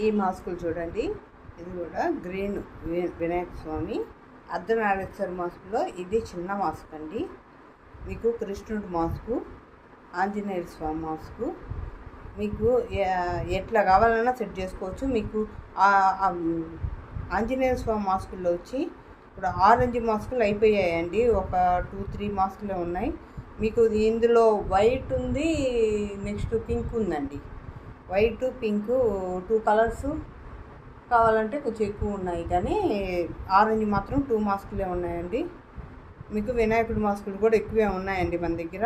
ఈ మాస్కులు చూడండి, ఇది కూడా గ్రీన్ వినాయక స్వామి అర్ధనారీశ్వర మాస్కులో ఇది చిన్న మాస్క్ అండి. మీకు కృష్ణుడి మాస్కు, ఆంజనేయ స్వామి మాస్కు, మీకు ఎట్లా కావాలన్నా సెట్ చేసుకోవచ్చు. మీకు ఆంజనేయ స్వామి మాస్కుల్లో వచ్చి ఇప్పుడు ఆరెంజ్ మాస్కులు అయిపోయాయండి, ఒక 2-3 మాస్కులే ఉన్నాయి. మీకు ఇందులో వైట్ ఉంది, నెక్స్ట్ పింక్ ఉందండి. వైట్ పింక్ 2 కలర్స్ కావాలంటే కొంచెం ఎక్కువ ఉన్నాయి, కానీ ఆరెంజ్ మాత్రం 2 మాస్కులే ఉన్నాయండి. మీకు వినాయకుడి మాస్కులు కూడా ఎక్కువే ఉన్నాయండి మన దగ్గర.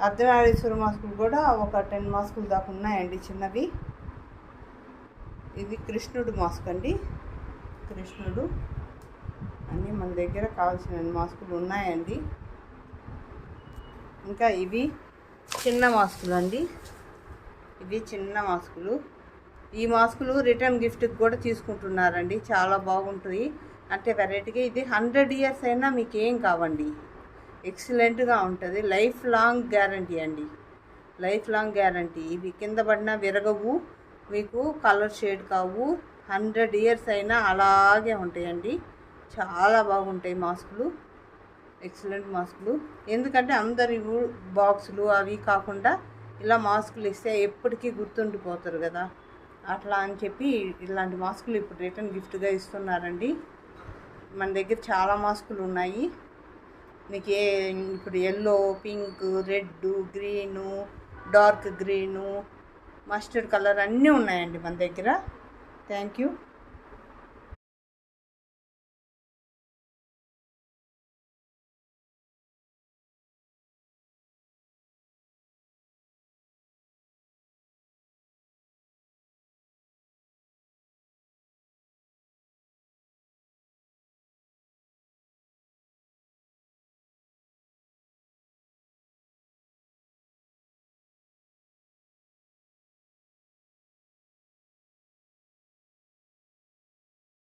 అర్ధనారీశ్వర మాస్కులు కూడా ఒక 10 మాస్కులు దాకా ఉన్నాయండి చిన్నవి. ఇది కృష్ణుడు మాస్క్ అండి, కృష్ణుడు అన్నీ మన దగ్గర కావాల్సిన మాస్కులు ఉన్నాయండి. ఇంకా ఇవి చిన్న మాస్కులు అండి, ఇవి చిన్న మాస్కులు. ఈ మాస్కులు రిటర్న్ గిఫ్ట్కి కూడా తీసుకుంటున్నారండి, చాలా బాగుంటుంది. అంటే వెరైటీగా ఇది 100 ఇయర్స్ అయినా మీకు ఏం కావండి, ఎక్సలెంట్గా ఉంటుంది. లైఫ్ లాంగ్ గ్యారంటీ అండి, లైఫ్ లాంగ్ గ్యారంటీ. ఇవి కింద పడినా విరగవు, మీకు కలర్ షేడ్ కావు. 100 ఇయర్స్ అయినా అలాగే ఉంటాయండి, చాలా బాగుంటాయి మాస్కులు, ఎక్సలెంట్ మాస్కులు. ఎందుకంటే అందరి బాక్సులు అవి కాకుండా ఇలా మాస్కులు ఇస్తే ఎప్పటికీ గుర్తుండిపోతారు కదా, అట్లా అని చెప్పి ఇలాంటి మాస్కులు ఇప్పుడు రిటర్న్ గిఫ్ట్గా ఇస్తున్నారండి. మన దగ్గర చాలా మాస్కులు ఉన్నాయి. మీకు ఇప్పుడు yellow, pink, red, green, dark green, mustard colour అన్నీ ఉన్నాయండి మన దగ్గర. Thank you.